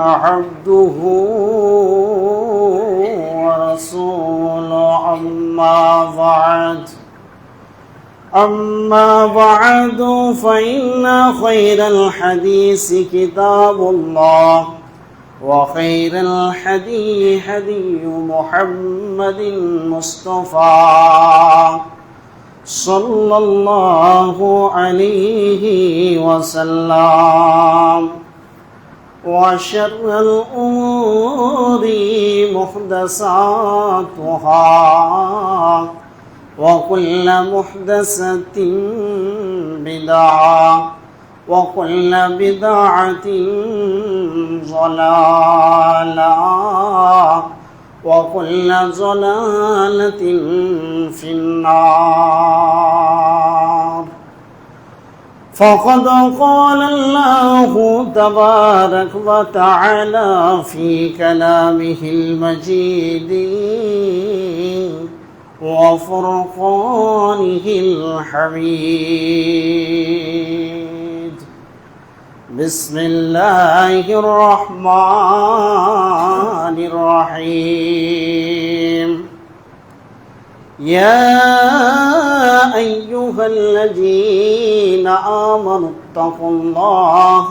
عبده ورسوله أما بعد فإن خير الحديث كتاب الله وخير الهدي هدي محمد مصطفى صلى الله عليه وسلم وشر الأمور محدثاتها وكل محدثة بدعة وكل بدعة ضلالة وكل ضلالة في النار. فقد قال الله تبارك وتعالى في كلامه المجيد وفرقانه الحميد. بسم الله الرحمن الرحيم. يا أيها الذين آمنوا اتقوا الله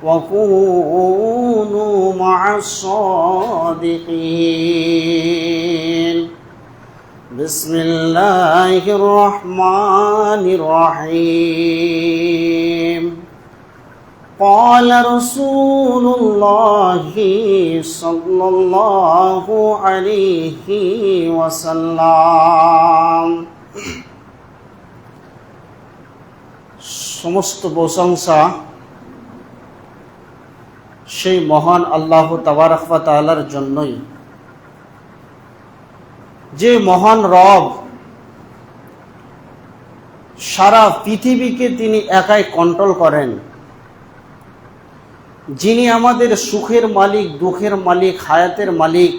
وكونوا مع الصادقين. بسم الله الرحمن الرحيم. قال رسول الله صلى الله عليه وسلم সমস্ত প্রশংসা সেই মহান আল্লাহ তাবারক ওয়া তাআলার জন্যই, যে মহান রব সারা পৃথিবীকে তিনি একাই কন্ট্রোল করেন, যিনি আমাদের সুখের মালিক, দুঃখের মালিক, হায়াতের মালিক,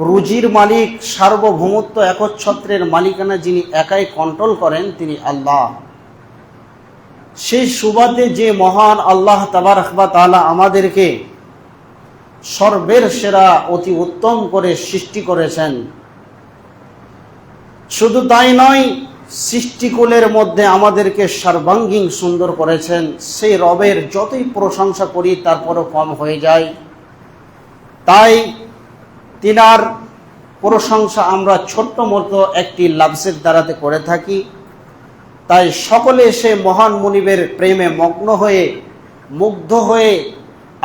রুজির মালিক, সার্বভৌমত্ব একচ্ছত্রের মালিকানা যিনি একাই কন্ট্রোল করেন, তিনি আল্লাহ। সেই সুবাদে যে মহান আল্লাহ তাবারক ওয়া তাআলা আমাদেরকে সর্বের সেরা অতি উত্তম করে সৃষ্টি করেছেন, শুধু তাই নয়, সৃষ্টিকুলের মধ্যে আমাদেরকে সর্বাঙ্গীন সুন্দর করেছেন। সেই রবের যতই প্রশংসা করি তারপরও কম হয়ে যায়। তাই তিনার প্রশংসা আমরা ছোট্ট মতো একটি লাফজের দ্বারাতে করে থাকি। তাই সকলে সে মহান মুনিবের প্রেমে মগ্ন হয়ে, মুগ্ধ হয়ে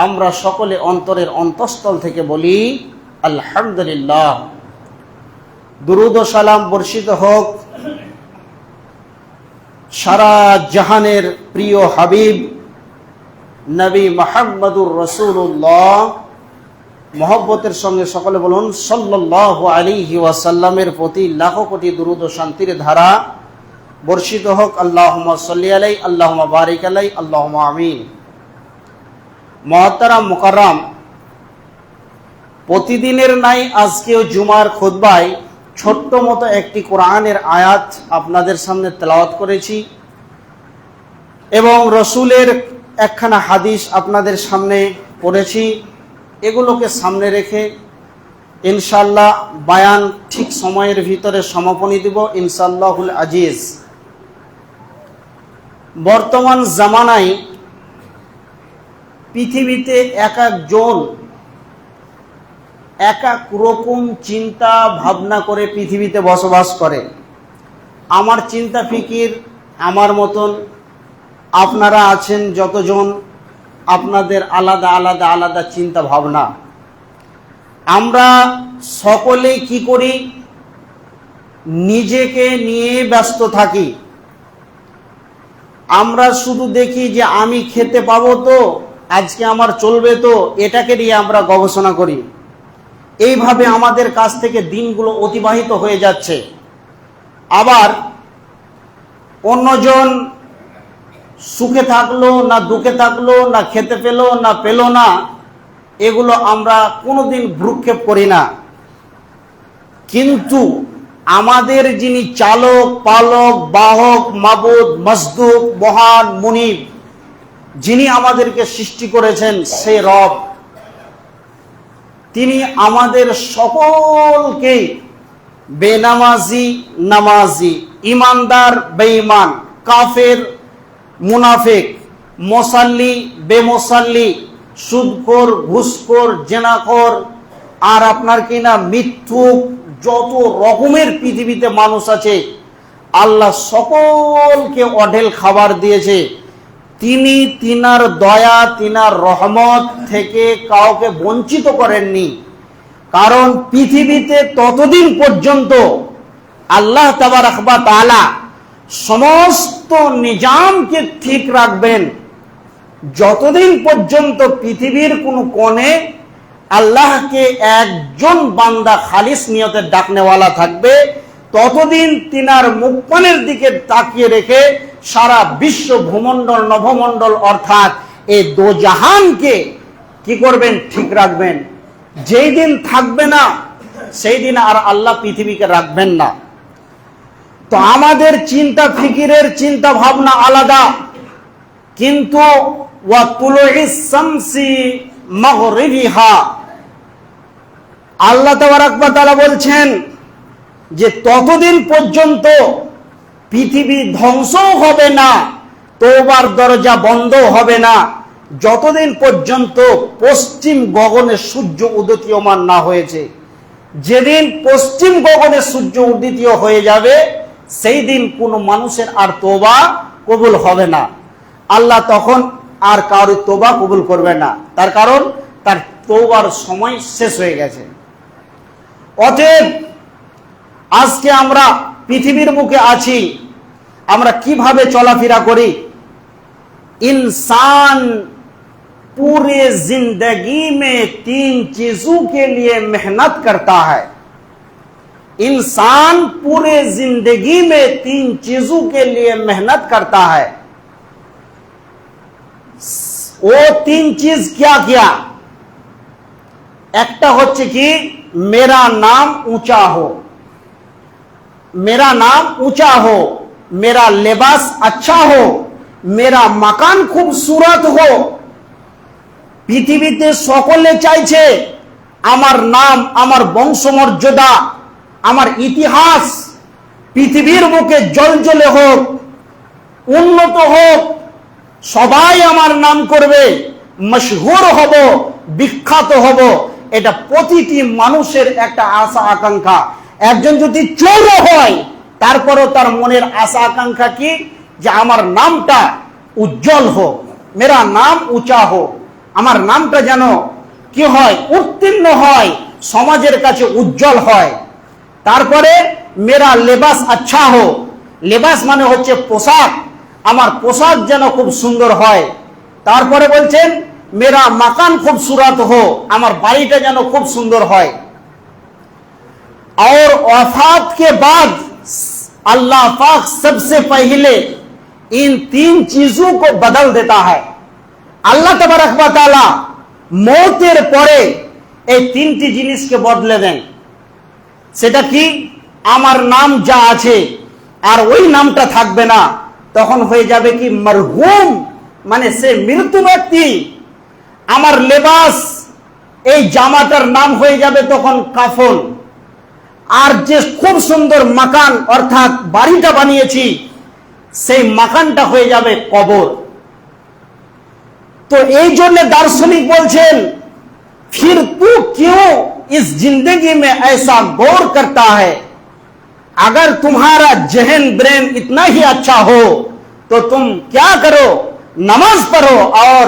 আমরা সকলে অন্তরের অন্তঃস্থল থেকে বলি আলহামদুলিল্লাহ। দুরুদ ও সালাম বর্ষিত হোক সারা জাহানের প্রিয় হাবিব নবী মুহাম্মদুর রাসূলুল্লাহ মহব্বতের সঙ্গে সকলে বলুন সাল্লাল্লাহু আলাইহি ওয়াসাল্লামের প্রতি লাখো কোটি দুরুদ ও শান্তির ধারা বর্ষিত হোক। আল্লাহুম্মা সাল্লি আলাইহি, আল্লাহুম্মা বারিক আলাইহি, আল্লাহুম্মা আমিন। মুহতারাম মুকাররম, প্রতিদিনের নাই আজকেও জুমার খুতবায় ছোট্ট মতো একটি কোরআনের আয়াত আপনাদের সামনে তেলাওয়াত করেছি এবং রসুলের একখানা হাদিস আপনাদের সামনে পড়েছি। এগুলোকে সামনে রেখে ইনশাআল্লাহ বায়ান ঠিক সময়ের ভিতরে সমাপনী দিব ইনশাআল্লাহুল আজিজ। বর্তমান জামানায় পৃথিবীতে এক একজন এক এক রকম চিন্তা ভাবনা করে পৃথিবীতে বসবাস করে। আমার চিন্তা ফিকির আমার মতন, আপনারা আছেন যতজন, আপনাদের আলাদা আলাদা আলাদা চিন্তা ভাবনা। আমরা সকলে কি করি, নিজেকে নিয়ে ব্যস্ত থাকি। আমরা শুধু দেখি যে আমি খেতে পাবো তো, আজকে আমার চলবে তো, এটাকে নিয়ে আমরা গবেষণা করি। এইভাবে আমাদের কাছ থেকে দিনগুলো অতিবাহিত হয়ে যাচ্ছে। আবার অন্যজন সুখে থাকলো না দুঃখে থাকলো, না খেতে পেলো না পেলো না, এগুলো আমরা কোনোদিন ভ্রুক্ষেপ করি না। কিন্তু আমাদের যিনি চালক, পালক, বাহক, মাবুদ, মসদুক, মহান, মুনিব, যিনি আমাদেরকে সৃষ্টি করেছেন সেই রব, তিনি আমাদের সকলকে বেনামাজি নামাজি, ইমানদার বেঈমান, কাফের মুনাফিক, মুসাল্লি বেমুসাল্লি, সুদখোর ঘুষখোর জেনাখোর আর আপনার কিনা মিথ্যুক, যত রকমের পৃথিবীতে মানুষ আছে আল্লাহ সকলকে অঢেল খাবার দিয়েছে। তিনি তিনার দয়া তিনার রহমত থেকে কাউকে বঞ্চিত করেননি। কারণ পৃথিবীতে ততদিন পর্যন্ত আল্লাহ তাবারক ওয়া তাআলা সমস্ত নিজামকে ঠিক রাখবেন, যতদিন পর্যন্ত পৃথিবীর কোনো কোণে আল্লাহকে একজন বান্দা খালিস নিয়তে ডাকনেওয়ালা থাকবে, ততদিন তিনার মুখপানের দিকে তাকিয়ে রেখে সারা বিশ্ব ভূমণ্ডল নভমণ্ডল অর্থাৎ এই দো জাহানকে কি করবেন? ঠিক রাখবেন। যেই দিন থাকবে না সেই দিন আর আল্লাহ পৃথিবীকে রাখবেন না। তো আমাদের চিন্তা ফিকিরের চিন্তা ভাবনা আলাদা, কিন্তু ওয়া তুলুইস শামসি মাগরিবিহা, আল্লাহ তাবারক ওয়া তাআলা বলছেন যে ততদিন পর্যন্ত পৃথিবী ধ্বংসও হবে না, তওবার দরজা বন্ধ হবে না, যতদিন পর্যন্ত পশ্চিম গগনে সূর্য উদীয়মান না হয়েছে। যেদিন পশ্চিম গগনে সূর্য উদিত হয়ে যাবে সেই দিন কোনো মানুষের আর তওবা কবুল হবে না। আল্লাহ তখন আর কারোর তওবা কবুল করবে না, তার কারণ তার তওবার সময় শেষ হয়ে গেছে। অতএব আজকে আমরা পৃথিবীর বুকে আছি, আমরা কিভাবে চলাফেরা করি? इंसान पूरे जिंदगी में 3 चीजों के लिए मेहनत करता है। इंसान पूरे जिंदगी में 3 चीजों के लिए मेहनत करता है। वो 3 चीज क्या क्या? একটা হচ্ছে কি, मेरा नाम ऊंचा हो, मेरा नाम ऊंचा हो, मेरा लिबास अच्छा हो, मेरा मकान खूबसूरत हो। পৃথিবীতে সকলে চাইছে আমার নাম, আমার বংশমর্যাদা, আমার ইতিহাস পৃথিবীর বুকে জলজলে হোক, উন্নত হোক, সবাই আমার নাম করবে, মশহুর হব, বিখ্যাত হব। এটা প্রতিটি মানুষের একটা আশা আকাঙ্ক্ষা। একজন যদি চোর হয় তারপরও তার মনের আশা আকাঙ্ক্ষা কি? যে আমার নামটা উজ্জ্বল হোক, মেরা নাম উঁচা হোক, আমার নামটা যেন কি হয়? উত্তীর্ণ হয়, সমাজের কাছে উজ্জ্বল হয়। তারপরে মেরা লেবাস আচ্ছা হোক, লেবাস মানে হচ্ছে পোশাক, আমার পোশাক যেন খুব সুন্দর হয়। তারপরে বলছেন मेरा मकान खूबसूरत हो, আমার বাড়িটা যেন খুব সুন্দর হয়। और वफात के बाद अल्लाह पाक सबसे पहले इन 3 चीजों को बदल देता है। আল্লাহ তাবারক ওয়া তাআলা মওতের পরে এই 3টি জিনিসকে বদলে দেন। সেটা কি? আমার নাম যা আছে আর ওই নামটা থাকবে না, তখন হয়ে যাবে কি? মরহুম, মানে সে মৃত্যু ব্যক্তি। আমার লেবাস, এই জামাটার নাম হয়ে যাবে তখন কাফন। আর যে খুব সুন্দর মাকান অর্থাৎ বাড়িটা বানিয়েছি সেই মাকানটা হয়ে যাবে কবর। তো এই জন্য দার্শনিক বলছেন, फिर तू क्यों इस जिंदगी में ऐसा गौर करता है? अगर तुम्हारा जहन ब्रेन इतना ही अच्छा हो तो तुम क्या करो? नमाज पढ़ो और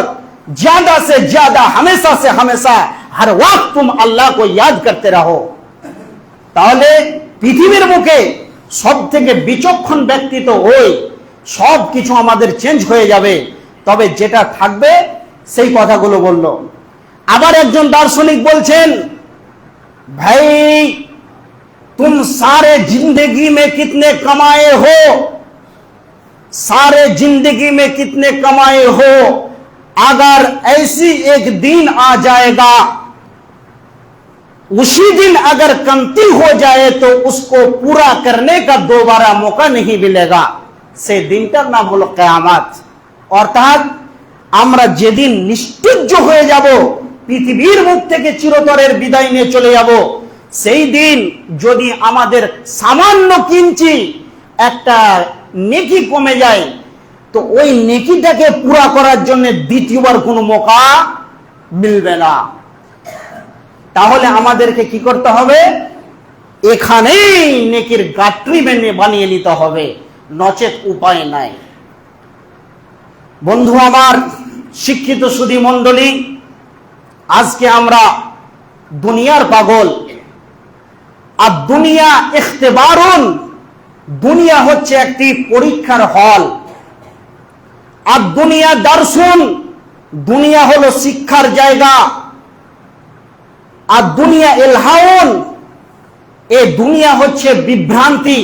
ज्यादा से ज्यादा हमेशा से हमेशा हर वक्त तुम अल्लाह को याद करते रहो। তাহলে পৃথিবীর বুকে সব থেকে বিচক্ষণ ব্যক্তি তো ওই, সব কিছু আমাদের চেঞ্জ হয়ে যাবে, তবে যেটা থাকবে সেই কথাগুলো বলল। আবার একজন দার্শনিক বলছেন, ভাই तुम सारे जिंदगी में कितने कमाए हो, सारे जिंदगी में कितने कमाए हो, अगर ऐसी एक दिन आ जाएगा, उसी दिन अगर कमती हो जाए तो उसको पूरा करने का दोबारा मौका नहीं मिलेगा। से दिनটার নাম হলো কিয়ামত। অর্থাৎ আমরা যেদিন নিস্তেজ হয়ে যাব, পৃথিবীর মুখ থেকে চিরতরের বিদায় নিয়ে চলে যাব, সেই দিন যদি আমাদের সামান্য কিঞ্চি একটা নেকি কমে যায়, তো ওই নেকিটাকে পুরা করার জন্য দ্বিতীয়বার কোনো মৌকা মিলবে না। তাহলে আমাদেরকে কি করতে হবে? এখানেই নেকির গাঁটরি বানিয়ে নিতে হবে, নচেত উপায় নাই। বন্ধু আমার, শিক্ষিত সুধী মণ্ডলী, আজকে আমরা দুনিয়ার পাগল। আর দুনিয়া ইখতিবারুন, দুনিয়া হচ্ছে একটি পরীক্ষার হল। আর দুনিয়া দারসুন, দুনিয়া হলো শিক্ষার জায়গা। আর দুনিয়া ইলহাউন, এই দুনিয়া হচ্ছে বিভ্রান্তি।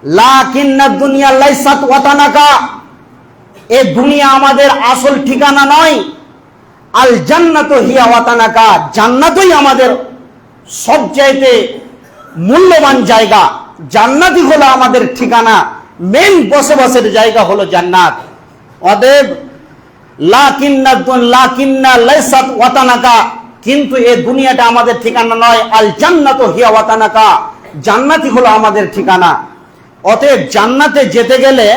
লাকিন্না দুনিয়া লাইসাত ওয়াতানাকা, এই দুনিয়া আমাদের আসল ঠিকানা নয়। আল জান্নাতু হিয়া ওয়াতানাকা, জান্নাতই আমাদের সবচাইতে মূল্যবান জায়গা। জান্নাতই হলো আমাদের ঠিকানা, মেন বসবাসের জায়গা হলো জান্নাত। অতএব লাকিন্না লাইসাত ওয়াতানাকা, কিন্তু এই দুনিয়াটা আমাদের ঠিকানা নয়। আল জান্নাতু হিয়া ওয়াতানাকা, জান্নাতই হলো আমাদের ঠিকানা। অতএব জান্নাতে যেতে গেলে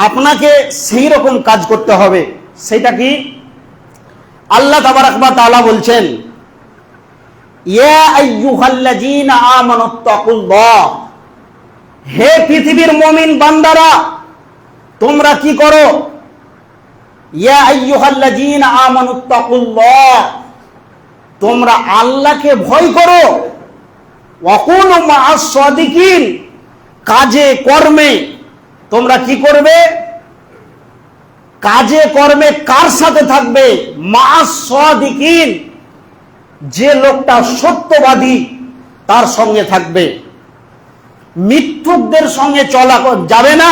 আপনাকে সেই রকম কাজ করতে হবে। সেটা কি? আল্লাহ তাবারাক ওয়া তাআলা বলছেন, ইয়া আইয়ুহাল্লাযীনা আমানুত্তাকুল্লাহ, হে পৃথিবীর মুমিন বান্দারা, তোমরা কি করো? ইয়া আইয়ুহাল্লাযীনা আমানুত্তাকুল্লাহ, তোমরা আল্লাহকে ভয় করো। ওয়া কুনু মা'আস সাদিকিন, কাজে কর্মে তোমরা কি করবে? কাজে কর্মে কার সাথে থাকবে? মা'আস সাদিকিন, যে লোকটা সত্যবাদী তার সঙ্গে থাকবে। মিথ্যুকদের সঙ্গে চলা যাবে না,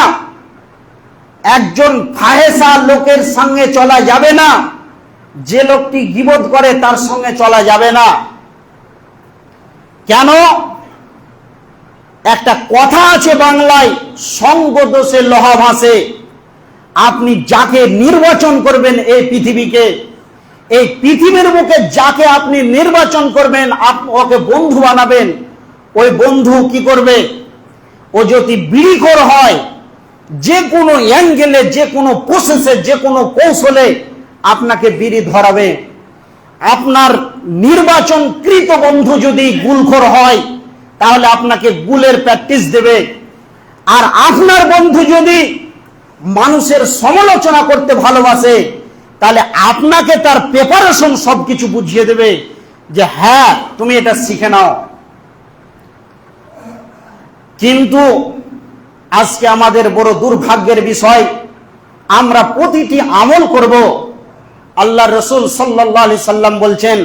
একজন ফাহেসা লোকের সঙ্গে চলা যাবে না, যে লোকটি গীবত করে তার সঙ্গে চলা যাবে না। কেন? একটা কথা আছে বাংলায়, সঙ্গ দোষে লোহা ভাসে। আপনি যাকে নির্বাচন করবেন এই পৃথিবীকে, এই পৃথিবীর মুখে যাকে আপনি নির্বাচন করবেন, ওকে বন্ধু বানাবেন, ওই বন্ধু কি করবে? ও যদি বিড়িখোর হয়, যে কোনো অ্যাঙ্গেলে, যে কোনো প্রসেসে, যে কোনো কৌশলে আপনাকে বিড়ি ধরাবে। আপনার নির্বাচনকৃত বন্ধু যদি গুলখোর হয়, তাহলে আপনাকে গুলের প্র্যাকটিস দেবে। আর আপনার বন্ধু যদি মানুষের সমালোচনা করতে ভালোবাসে, তাহলে আপনাকে তার প্রিপারেশন সবকিছু বুঝিয়ে দেবে যে হ্যাঁ, তুমি এটা শিখে নাও। কিন্তু আজকে আমাদের বড় দুর্ভাগ্যের বিষয়, আমরা প্রতিটি আমল করব। আল্লাহ রাসূল সাল্লাল্লাহু আলাইহি সাল্লাম বলছেন,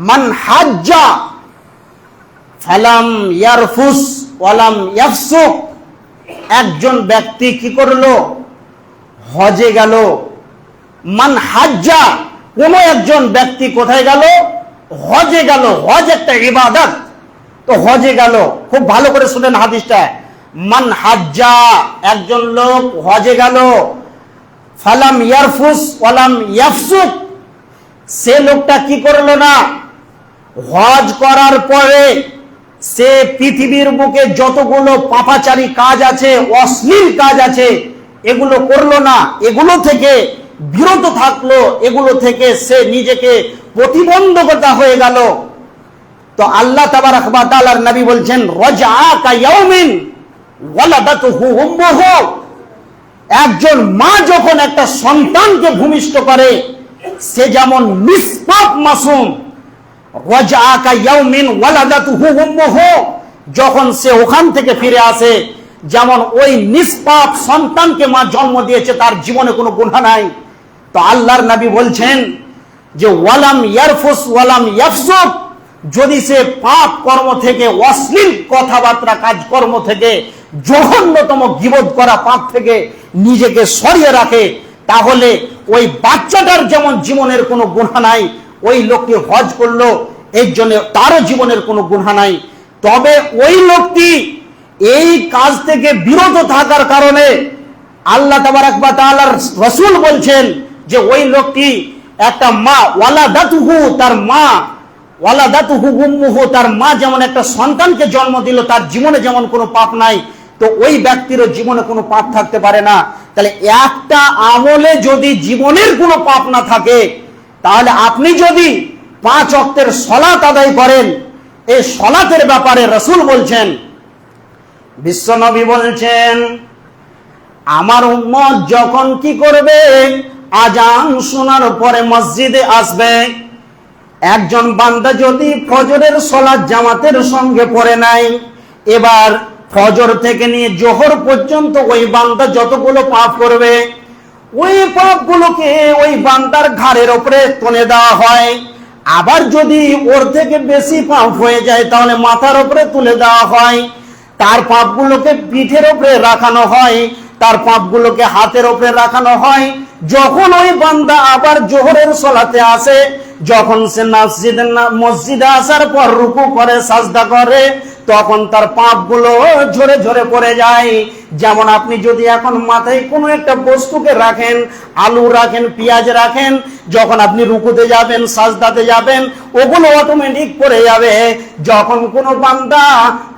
মান হাজ্জা ফালাম ইয়ারফুস ওয়ালাম ইয়াফসুক, একজন ব্যক্তি কি করলো? হজে গেল। মান হাজ্জা, কোন একজন ব্যক্তি কোথায় গেল? হজে গেল। হজ একটা ইবাদত, তো হজে গেল। খুব ভালো করে শুনেন হাদিসটা। মান হাজ্জা, একজন লোক হজে গেল। ফালাম ইয়ারফুস ওয়ালাম ইয়াফসুক, সে লোকটা কি করলো না? হজ করার পরে সে পৃথিবীর বুকে যতগুলো পাপাচারী কাজ আছে, অশ্লীল কাজ আছে, এগুলো করলো না, এগুলো থেকে বিরত থাকলো, এগুলো থেকে সে নিজেকে প্রতিবন্ধকতা হয়ে গেল। তো আল্লাহ তাবারাক ওয়া তাআলার নবী বলছেন, রাজআকা ইয়াউমিন ওয়ালাদাতুহু উম্মুহু, একজন মা যখন একটা সন্তানকে ভূমিষ্ঠ করে, সে যেমন নিষ্পাপ মাসুম, রাজআকা ইয়াউমিন ওয়ালাদাতুহু উম্মুহু, যখন সে ওখান থেকে ফিরে আসে, যেমন ওই নিষ্পাপ সন্তানকে মা জন্ম দিয়েছে, তার জীবনে কোনো গুনাহ নাই। তো আল্লাহর নবী বলছেন যে ওয়ালাম ইয়ারফুস ওয়ালাম ইয়াফসুক, যদি সে পাপ কর্ম থেকে, অশ্লীল কথাবার্তা কাজকর্ম থেকে, জঘন্যতম গীবত করা পাপ থেকে নিজেকে সরিয়ে রাখে, তাহলে ওই বাচ্চাটার যেমন জীবনের কোনো গুনাহ নাই, ওই লোকটি হজ করলো, এর জন্য তারও জীবনের কোনো গুনাহ নাই। তবে ওই লোকটি এই কাজ থেকে বিরত থাকার কারণে আল্লাহ তাবারাক ওয়া তাআলার রাসূল বলছেন যে ওই লোকটি একটা মা ওয়ালাদাতুহু, তার মা ওয়ালাদাতুহু উম্মুহু, তার মা যেমন একটা সন্তানকে জন্ম দিল, তার জীবনে যেমন কোনো পাপ নাই, তো ওই ব্যক্তিরও জীবনে কোনো পাপ থাকতে পারে না। তাহলে একটা আমলে যদি জীবনের কোনো পাপ না থাকে, তাহলে আপনি যদি 5 ওয়াক্তের সালাত আদায় করেন, এই সালাতের ব্যাপারে রাসূল বলছেন, বিশ্বনবী বলছেন, আমার উম্মত যখন কি করবে, আজান শোনার পরে মসজিদে আসবে, একজন বান্দা যদি ফজরের সালাত জামাতের সঙ্গে পড়ে নাই, এবার ফজর থেকে নিয়ে জোহর পর্যন্ত ওই বান্দা যতগুলো পাপ করবে, ওই পাপগুলোকে ওই বান্দার ঘাড়ের উপরে তুলে দেওয়া হয়। আবার যদি ওর থেকে বেশি পাপ হয়ে যায় তাহলে মাথার উপরে তুলে দেওয়া হয়। তার পাপগুলোকে পিঠের উপরে রাখানো হয়, তার পাপগুলোকে হাতের উপরে রাখানো হয়। যখন ওই বান্দা আবার জোহরের সালাতে আসে, যখন সে মসজিদে আসার পর রুকু করে, সাজদা করে, তখন তার পাপগুলো ঝরে ঝরে পড়ে যায়। যেমন আপনি যদি এখন মাথায় কোনো একটা বস্তুকে রাখেন, আলু রাখেন, পেঁয়াজ রাখেন, যখন আপনি রুকুতে যাবেন, সাজদাতে যাবেন, ওগুলো অটোমেটিক পড়ে যাবে। যখন কোনো বান্দা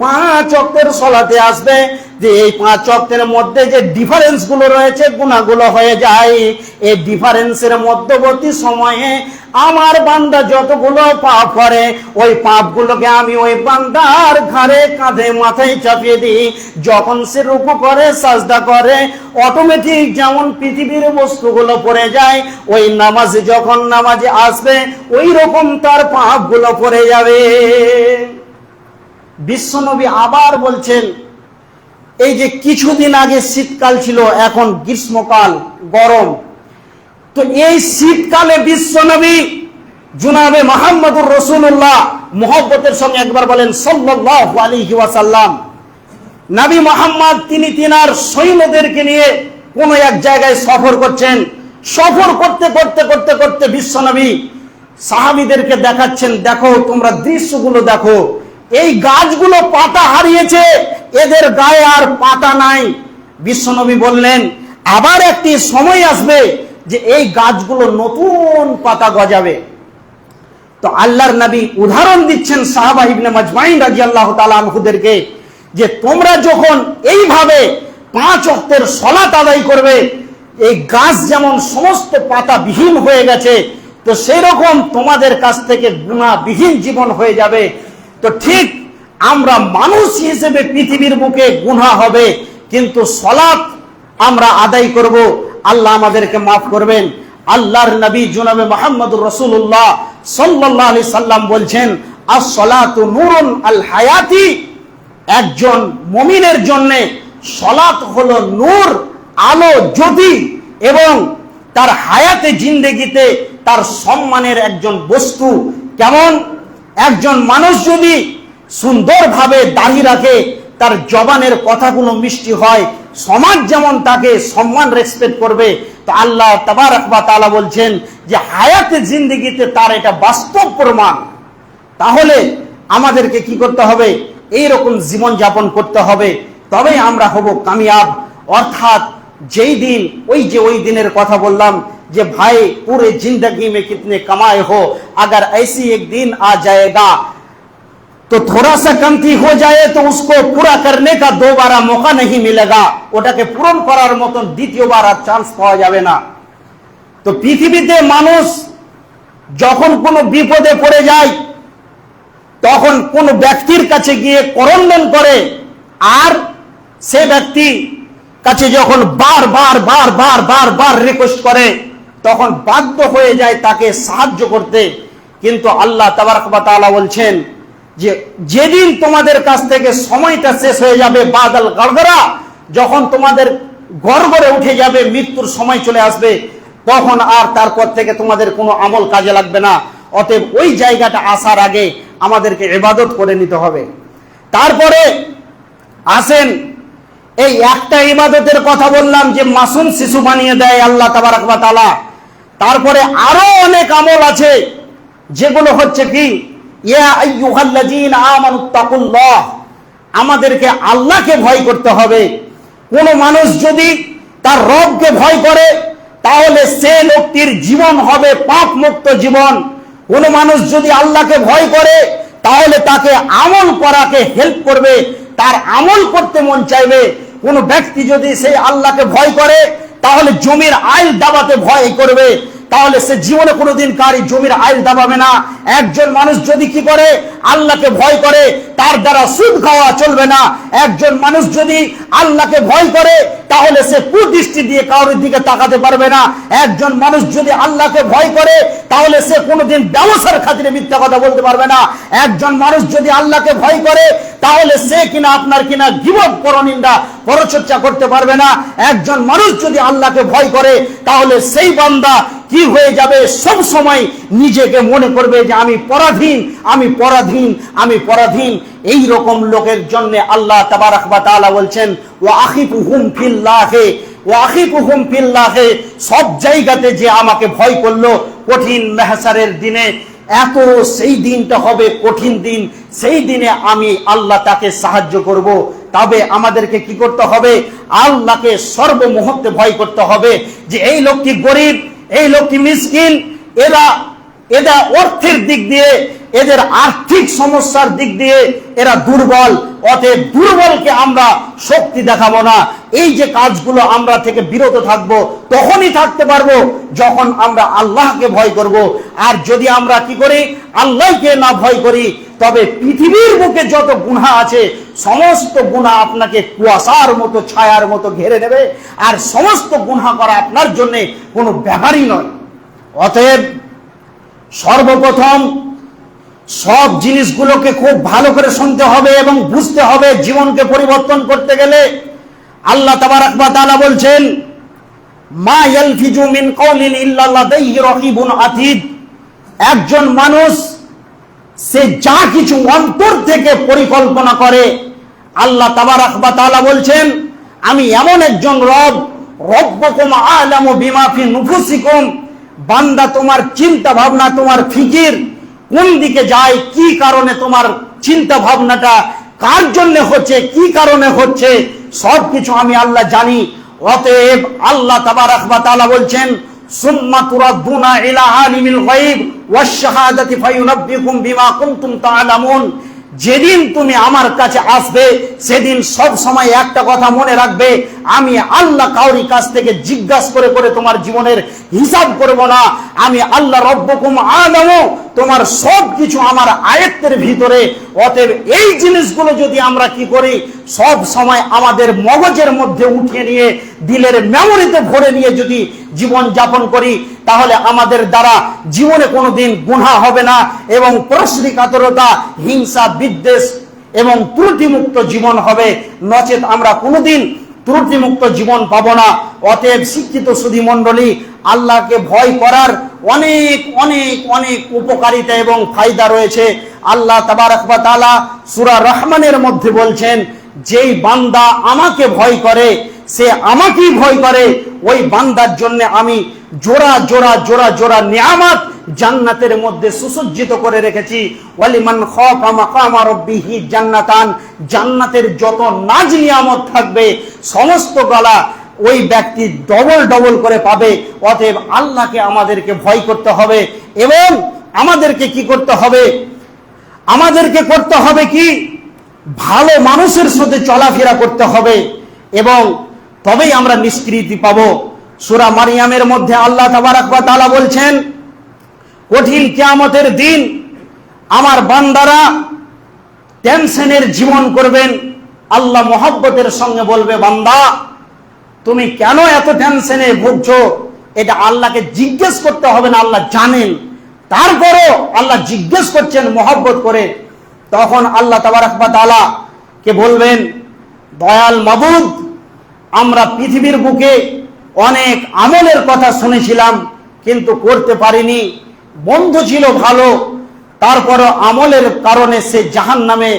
5 ওয়াক্তের সালাতে আসবে, যে এই 5 ওয়াক্তের মধ্যে যে ডিফারেন্স গুলো রয়েছে, গুনাহগুলো হয়ে যায়। এই ডিফারেন্সের মধ্যবর্তী সময়ে আমার বান্দা যতগুলো পাপ করে, ওই পাপগুলোকে আমি ওই বান্দার ঘাড়ে, কাঁধে, মাথায় চাপিয়ে দিই। যখন সে রুকু করে, সাজদা করে, অটোমেটিক যেমন পৃথিবীর বস্তুগুলো পড়ে যায়, ওই নামাজে যখন নামাজে আসবে, ওই রকম তার পাপগুলো পড়ে যাবে। বিশ্বনবী আবার বলছেন, এই যে কিছুদিন আগে শীতকাল ছিল, এখন গ্রীষ্মকাল, গরম, তো এই শীতকালে বিশ্বনবী জনাবে মুহাম্মদুর রাসূলুল্লাহ মুহাব্বতের সঙ্গে একবার বলেন সাল্লাল্লাহু আলাইহি ওয়াসাল্লাম। নবী মুহাম্মদ তিনি তিনার সৈন্যদেরকে নিয়ে কোন এক জায়গায় সফর করছেন। সফর করতে করতে করতে করতে বিশ্বনবী সাহাবীদেরকে দেখাচ্ছেন, দেখো তোমরা দৃশ্যগুলো দেখো, এই গাছগুলো পাতা হারিয়েছে, এদের গায়ে আর পাতা নাই। বিশ্বনবী বললেন, আবার একটি সময় আসবে যে এই গাছগুলো নতুন পাতা গজাবে। তো আল্লাহর নবী উদাহরণ দিচ্ছেন সাহাবা ইবনে মাজমাইন রাদিয়াল্লাহু তাআলা আনহুদেরকে, যে তোমরা যখন এইভাবে 5 ওয়াক্তের সালাত আদায় করবে, এই গাছ যেমন সমস্ত পাতা বিহীন হয়ে গেছে, তো সেই রকম তোমাদের কাছ থেকে গুনাহবিহীন জীবন হয়ে যাবে। তো ঠিক আমরা মানুষ হিসেবে পৃথিবীর বুকে গুনাহ হবে, কিন্তু সালাত আমরা আদায় করব, আল্লাহ আমাদেরকে মাফ করবেন। আল্লাহর নবী জনাবে মুহাম্মদুর রাসূলুল্লাহ সাল্লাল্লাহু আলাইহি সাল্লাম বলছেন, আস-সালাতু নূরুন আল হায়াতি, একজন মুমিনের জন্য সালাত হলো নূর, আলো, জ্যোতি, এবং তার হায়াতে, জিন্দেগিতে তার সম্মানের একজন বস্তু। কেমন? একজন মানুষ যদি সুন্দরভাবে দাড়ি রাখে, তার জবানের কথাগুলো মিষ্টি হয়, সমাজ যেমন তাকে সম্মান রেসপেক্ট করবে। তো আল্লাহ তাবারক ওয়া তাআলা বলছেন যে হায়াতে, জিন্দেগিতে তার এটা বাস্তব প্রমাণ। তাহলে আমাদেরকে কি করতে হবে? এই রকম জীবন যাপন করতে হবে, তবেই আমরা হব কামিয়াব। অর্থাৎ যেই দিন, ওই দিনের কথা বললাম যে ভাই पूरे जिंदगी में कितने कमाए हो, अगर ऐसी एक दिन आ जाएगा तो थोड़ा सा कमती हो जाए तो उसको पूरा करने का दोबारा मौका नहीं मिलेगा, ওটাকে পূরণ করার মতন দ্বিতীয়বার আর চান্স পাওয়া যাবে না। তো পৃথিবীতে মানুষ যখন কোনো বিপদে পড়ে যায়, তখন কোন ব্যক্তির কাছে গিয়ে করন্দন করে, আর সে ব্যক্তি কাছে যখন বার রিকোয়েস্ট করে, তখন বাধ্য হয়ে যায় তাকে সাহায্য করতে। কিন্তু আল্লাহ তাবারক ওয়া তাআলা বলছেন যে যেদিন তোমাদের কাছ থেকে সময়টা শেষ হয়ে যাবে, বাদাল গড়গড়া, যখন তোমাদের গড়গড়ে উঠে যাবে, মৃত্যুর সময় চলে আসবে, তখন আর তারপর থেকে তোমাদের কোনো আমল কাজে লাগবে না। অতএব ওই জায়গাটা আসার আগে আমাদেরকে ইবাদত করে নিতে হবে। তারপরে আসেন, এই একটা ইবাদতের কথা বললাম যে মাসুম শিশু বানিয়ে দেয় আল্লাহ তাবারক ওয়া তাআলা। তারপরে আরো অনেক আমল আছে, যেগুলো হচ্ছে কি, ইয়া আইয়ুহাল্লাযীনা আমানুত্তাকুল্লাহ, আমাদেরকে আল্লাহকে ভয় করতে হবে। কোন মানুষ যদি তার রবকে ভয় করে, তাহলে সে লোকটির জীবন হবে পাপ মুক্ত জীবন। কোন মানুষ যদি আল্লাহকে ভয় করে, তাহলে তাকে আমল করাকে হেল্প করবে, তার আমল করতে মন চাইবে। কোন ব্যক্তি যদি সেই আল্লাহকে ভয় করে, তাহলে জমির আইল দাবাতে ভয় করবে, তাহলে সে জীবনে কোনোদিন কারি জমির আইল দাবাবে না। একজন মানুষ যদি কি করে, আল্লাহকে ভয় করে, তার দ্বারা সুদ খাওয়া চলবে না। একজন মানুষ যদি আল্লাহকে ভয় করে, তাহলে সে কুদৃষ্টি দিয়ে কারোর দিকে তাকাতে পারবে না। একজন মানুষ যদি আল্লাহকে ভয় করে, তাহলে সে কোনোদিন ব্যবসার খাতিরে মিথ্যা কথা বলতে পারবে না। একজন মানুষ যদি আল্লাহকে ভয় করে, তাহলে সে কিনা আপনার কিনা গীবত, পরনিন্দা, পরচর্চা করতে পারবে না। একজন মানুষ যদি আল্লাহকে ভয় করে, তাহলে সেই বান্দা কি হয়ে যাবে, সব সময় নিজেকে মনে করবে যে আমি পরাধীন, আমি পরাধীন, আমি পরাধীন। এই রকম লোকের জন্য আল্লাহ তাবারক ওয়া তাআলা বলছেন ওয়া আখিফুহুম ফিল্লাহি, ওয়া আখিফুহুম ফিল্লাহি, সব জায়গাতে যে আমাকে ভয় করলো কঠিন মেহসারের দিনে, এত সেই দিনটা হবে কঠিন দিন, সেই দিনে আমি আল্লাহ তাকে সাহায্য করব। তবে আমাদেরকে কি করতে হবে, আল্লাহকে সর্বমুহূর্তে ভয় করতে হবে। যে এই লোকটি গরিব, এই লোকটি মিসকিন, এরা অর্থের দিক দিয়ে, এদের আর্থিক সমস্যার দিক দিয়ে এরা দুর্বল, অতএব দুর্বলকে আমরা শক্তি দেখাবো না। এই যে কাজগুলো আমরা থেকে বিরত থাকব, তখনই থাকতে পারবো যখন আমরা আল্লাহকে ভয় করব। আর যদি আমরা কি করি, আল্লাহকে না ভয় করি, তবে পৃথিবীর বুকে যত গুনাহ আছে, সমস্ত গুনাহ আপনাকে কুয়াশার মতো, ছায়ার মতো ঘিরে নেবে, আর সমস্ত গুনাহ করা আপনার জন্য কোনো ব্যাপারই নয়। অতএব সর্বপ্রথম সব জিনিসগুলোকে খুব ভালো করে শুনতে হবে এবং বুঝতে হবে। জীবনকে পরিবর্তন করতে গেলে আল্লাহ তাবারক ওয়া তাআলা বলছেন মা ইয়ালফিজু মিন কাউলিন ইল্লা লাদাইহি রাকিবুন আতীদ। একজন মানুষ সে যা কিছু অন্তর থেকে পরিকল্পনা করে, আল্লাহ তাবারক ওয়া তাআলা বলছেন আমি এমন একজন রব, রব্বুকুম আ'লামু বিমা ফি নুফুসিকুম। বান্দা, তোমার চিন্তা ভাবনা, তোমার ফিকির কোন দিকে যায়, কি কারণে তোমার চিন্তা ভাবনাটা কার জন্য হচ্ছে, কি কারণে হচ্ছে, সবকিছু আমি আল্লাহ জানি। অতএব আল্লাহ তাবারক ওয়া তাআলা বলছেন সুম্মা তুরাদ্দুনা ইলা আলিমিল গায়ব ওয়াশ শাহাদাতি ফায়ুনাব্বিকুম বিমা কুনতুম তা'লামুন। যেদিন তুমি আমার কাছে আসবে, সেদিন সব সময় একটা কথা মনে রাখবে, আমি আল্লাহ কাউরি কাছ থেকে জিজ্ঞাসা করে করে তোমার জীবনের হিসাব করব না। আমি আল্লাহ রব্বুকুম আ'লামু, তোমার সব কিছু আমার আয়ত্তের ভিতরে। অতএব এই জিনিসগুলো যদি আমরা কি করি, সব সময় আমাদের মগজের মধ্যে উঠিয়ে নিয়ে, দিলের মেমোরিতে ভরে নিয়ে যদি জীবন যাপন করি, তাহলে আমাদের দ্বারা জীবনে কোনোদিন গুনাহ হবে না এবং পরশ্রীকাতরতা, হিংসা, বিদ্বেষ এবং ত্রুটিমুক্ত জীবন হবে। নচেত আমরা কোনোদিন ত্রুটিমুক্ত জীবন পাবো না। অতএব শিক্ষিত সুধী মণ্ডলী, আল্লাহকে ভয় করার অনেক অনেক অনেক উপকারিতা এবং ফায়দা রয়েছে। আল্লাহ তাবারক ওয়া তাআলা সূরা রহমানের মধ্যে বলছেন যেই বান্দা আমাকে ভয় করে, সে আমাকেই ভয় করে, ওই বান্দার জন্য আমি জোড়া জোড়া জোড়া জোড়া নিয়ামত জান্নাতের মধ্যে সুসজ্জিত করে রেখেছি। ওয়ালিমান খাফা মাকামা রাব্বিহি জান্নাতান। জান্নাতের যত নাজ নিয়ামত থাকবে, সমস্ত গলা ওই ব্যক্তি ডবল ডবল করে পাবে। অতএব আল্লাহকে আমাদেরকে ভয় করতে হবে এবং আমাদেরকে কি করতে হবে, আমাদেরকে করতে হবে কি, ভালো মানুষের সাথে চলাফেরা করতে হবে এবং তবেই আমরা নিষ্কৃতি পাবো। সূরা মারিয়ামের মধ্যে আল্লাহ তাবারক ওয়া তাআলা বলছেন কঠিন কিয়ামতের দিন আমার বান্দারা টেনশনের জীবন করবেন। আল্লাহ মহব্বতের সঙ্গে বলবে, বান্দা তুমি কেন এত টেনশনে ভুগছো? এটা আল্লাহকে জিজ্ঞেস করতে হবে না, আল্লাহ জানেন। তারপরও আল্লাহ জিজ্ঞেস করছেন মহব্বত করে। তখন আল্লাহ তাবারক ওয়া তাআলা কে বলবেন, দয়াল মাবুদ, আমরা পৃথিবীর বুকে অনেক আমলের কথা শুনেছিলাম কিন্তু করতে পারিনি। বন্ধু ছিল ভালো, তারপরও আমলের কারণে সে জাহান্নামে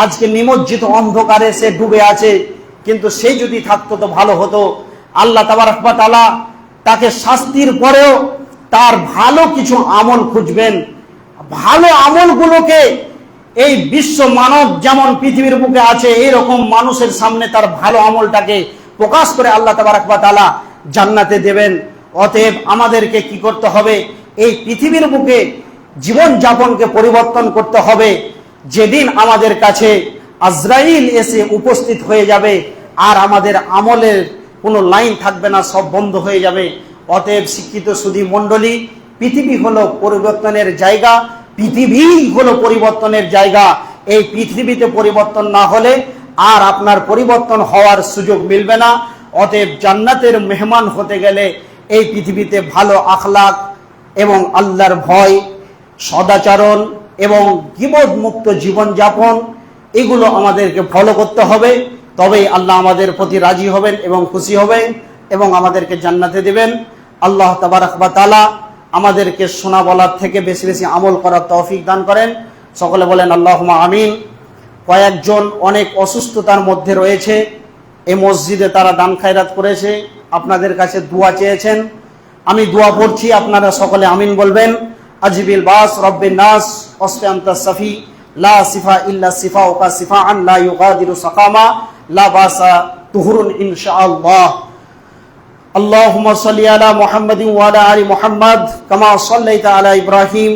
আজকে নিমজ্জিত অন্ধকারে সে ডুবে আছে। কিন্তু সে যদি থাকতো তো ভালো হতো। আল্লাহ তাবারক ওয়া তাআলা তাকে শাস্তির পরেও তার ভালো কিছু আমল খুঁজবেন। ভালো আমলগুলোকে এই বিশ্ব মানব যেমন পৃথিবীর বুকে আছে, এইরকম মানুষের সামনে তার ভালো আমলটাকে প্রকাশ করে আল্লাহ তাবারক ওয়া তাআলা জান্নাতে দেবেন। অতএব আমাদেরকে কি করতে হবে? এই পৃথিবীর বুকে জীবন যাপনকে পরিবর্তন করতে হবে। যেদিন আমাদের কাছে আজরাইল এসে উপস্থিত হয়ে যাবে আর আমাদের আমলের কোনো লাইন থাকবে না, সব বন্ধ হয়ে যাবে। অতএব শিক্ষিত সুধী মণ্ডলী, পৃথিবী হলো পরিবর্তনের জায়গা, পৃথিবী হলো পরিবর্তনের জায়গা। এই পৃথিবীতে পরিবর্তন না হলে আর আপনার পরিবর্তন হওয়ার সুযোগ মিলবে না। অতএব জান্নাতের মেহমান হতে গেলে এই পৃথিবীতে ভালো আখলাক এবং আল্লাহর ভয়, সদাচরণ এবং গীবত মুক্ত জীবনযাপন, এগুলো আমাদেরকে ফলো করতে হবে। তবেই আল্লাহ আমাদের প্রতি রাজি হবেন এবং খুশি হবেন এবং আমাদেরকে জান্নাতে দেবেন। আল্লাহ তাবারক ওয়া তাআলা আমাদেরকে শোনা বলার থেকে বেশি বেশি আমল করার তৌফিক দান করেন। সকলে বলেন আল্লাহুম্মা আমিন। কয়েকজন অনেক অসুস্থতার মধ্যে রয়েছে, এই মসজিদে তারা দান খায়রাত করেছে, আপনাদের কাছে দোয়া চেয়েছেন। আমি দোয়া পড়ছি, আপনারা সকলে আমিন বলবেন। আজিবিল বাস রব্বিন নাস ওয়াসফি আনতা সাফি লা সিফা ইল্লা সিফাউকা সিফাআন লা ইউগাদিরু সাকামা লা বাসা তুহুরুন ইনশাআল্লাহ। আল্লাহুম্মা সাল্লি আলা মুহাম্মাদিন ওয়া আলা আলি মুহাম্মাদ কামা সাল্লাইতা আলা ইব্রাহিম